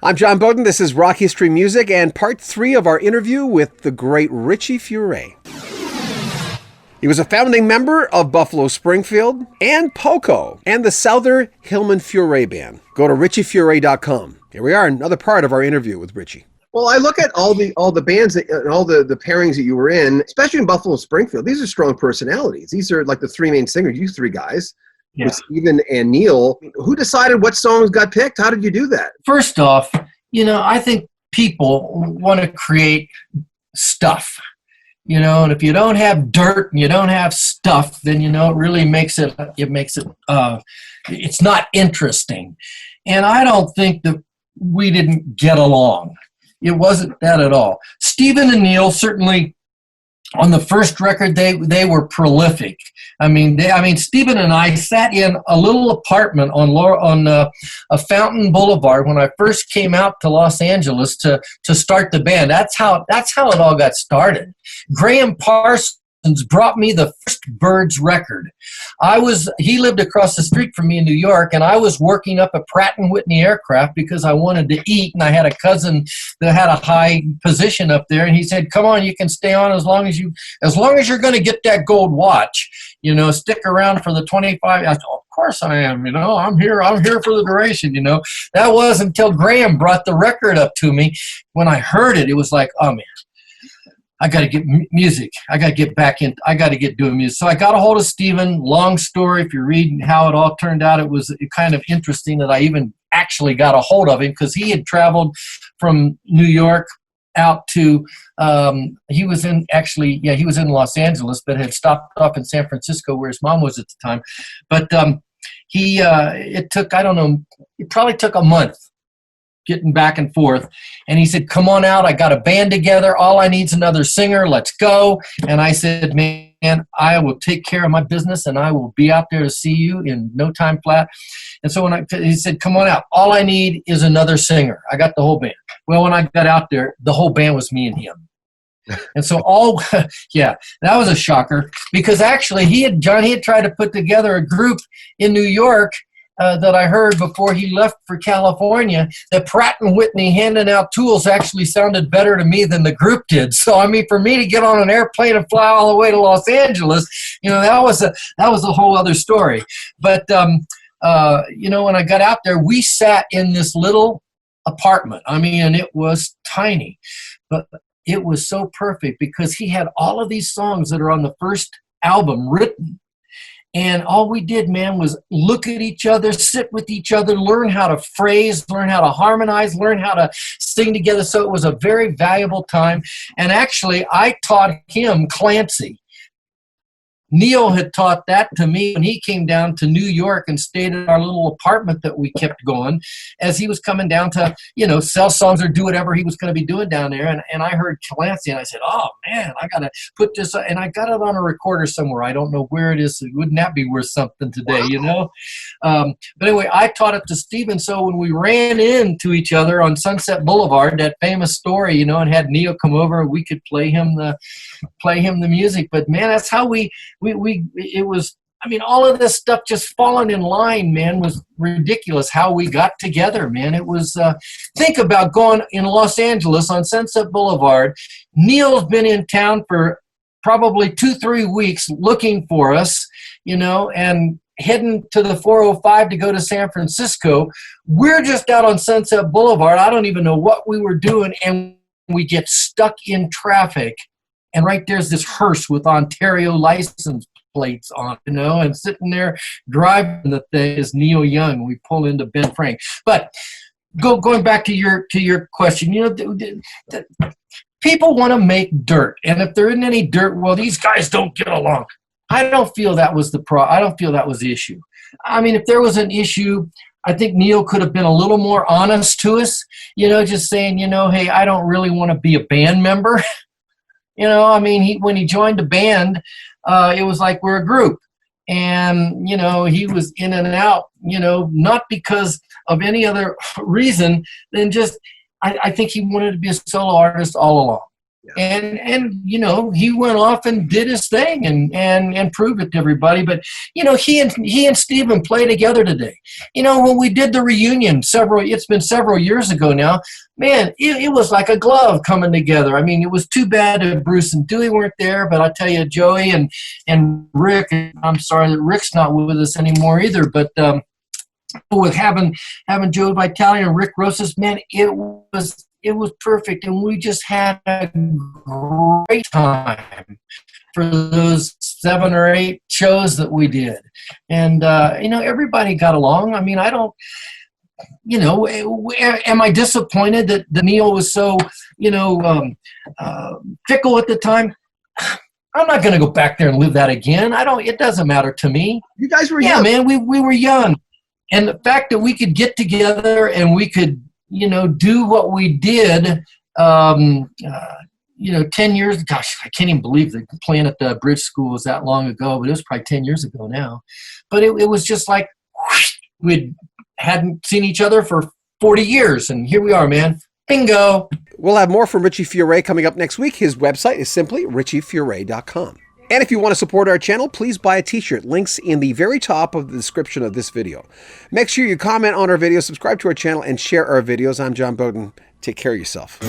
I'm John Beaudin. This is Rock History Music and part 3 of our interview with the great Richie Furay. He was a founding member of Buffalo Springfield and Poco and the Souther Hillman Furay Band. Go to richiefuray.com. Here we are, another part of our interview with Richie. Well, I look at all the bands, all the pairings that you were in, especially in Buffalo Springfield. These are strong personalities. These are like the three main singers, you three guys. Yeah. With Stephen and Neil. Who decided what songs got picked? How did you do that? First off, I think people want to create stuff, and if you don't have dirt and you don't have stuff, then, it really makes it's not interesting. And I don't think that we didn't get along. It wasn't that at all. Stephen and Neil certainly, on the first record, they were prolific. Stephen and I sat in a little apartment on a Fountain Boulevard when I first came out to Los Angeles to start the band. That's how it all got started. Graham Parsons brought me the first Byrds record. He lived across the street from me in New York, and I was working up a Pratt & Whitney aircraft because I wanted to eat, and I had a cousin that had a high position up there, and he said, "Come on, you can stay on as long as you're going to get that gold watch. Stick around for the 25." I said, "Of course I am. I'm here for the duration." That was until Graham brought the record up to me. When I heard it, it was like, oh man, I got to get music. I got to get back in. I got to get doing music. So I got a hold of Stephen. Long story. If you're reading how it all turned out, it was kind of interesting that I even actually got a hold of him because he had traveled from New York out to, he was in Los Angeles, but had stopped off in San Francisco where his mom was at the time. But it probably took a month getting back and forth. And he said, "Come on out. I got a band together. All I need is another singer. Let's go." And I said, "Man, I will take care of my business and I will be out there to see you in no time flat." And so he said, "Come on out. All I need is another singer." I got the whole band. Well, when I got out there, the whole band was me and him. And so that was a shocker because actually John had tried to put together a group in New York that I heard before he left for California, that Pratt & Whitney handing out tools actually sounded better to me than the group did. So, for me to get on an airplane and fly all the way to Los Angeles, that was a whole other story. But, when I got out there, we sat in this little apartment. And it was tiny, but it was so perfect because he had all of these songs that are on the first album written. And all we did, man, was look at each other, sit with each other, learn how to phrase, learn how to harmonize, learn how to sing together. So it was a very valuable time. And actually, I taught him Clancy. Neil had taught that to me when he came down to New York and stayed in our little apartment that we kept going as he was coming down to, sell songs or do whatever he was going to be doing down there. And I heard Clancy and I said, "Oh man, I got to put this," and I got it on a recorder somewhere. I don't know where it is. Wouldn't that be worth something today, But anyway, I taught it to Stephen. So when we ran into each other on Sunset Boulevard, that famous story, and had Neil come over, we could play him the music. But man, that's how it was, all of this stuff just falling in line, man, was ridiculous how we got together, man. It was, think about going in Los Angeles on Sunset Boulevard. Neil's been in town for probably 2-3 weeks looking for us, and heading to the 405 to go to San Francisco. We're just out on Sunset Boulevard. I don't even know what we were doing, and we get stuck in traffic. And right there's this hearse with Ontario license plates on, and sitting there driving the thing is Neil Young. We pull into Ben Frank. But going back to your question, people want to make dirt, and if there isn't any dirt, well, these guys don't get along. I don't feel that was I don't feel that was the issue. If there was an issue, I think Neil could have been a little more honest to us, just saying, "Hey, I don't really want to be a band member." When he joined the band, it was like we're a group. And, he was in and out, not because of any other reason than just, I think he wanted to be a solo artist all along. And you know, he went off and did his thing and proved it to everybody. But you know, he and Steven play together today. You know, when we did the reunion it's been several years ago now, man, it was like a glove coming together. I mean, it was too bad that Bruce and Dewey weren't there, but I tell you, Joey and Rick, I'm sorry that Rick's not with us anymore either, but with having Joe Vitale and Rick Rosas, man, it was perfect, and we just had a great time for those 7 or 8 shows that we did. And, you know, everybody got along. I mean, I don't, you know, am I disappointed that Neil was so, you know, fickle at the time? I'm not going to go back there and live that again. It doesn't matter to me. You guys were young. young. Man, we were young. And the fact that we could get together and we could, you know, do what we did, you know, 10 years, gosh, I can't even believe that playing at the Bridge School was that long ago, but it was probably 10 years ago now. But it was just like we hadn't seen each other for 40 years, and here we are, man. Bingo. We'll have more from Richie Furay coming up next week. His website is simply richiefuray.com. And if you want to support our channel, please buy a t-shirt. Links in the very top of the description of this video. Make sure you comment on our video, subscribe to our channel, and share our videos. I'm John Beaudin. Take care of yourself.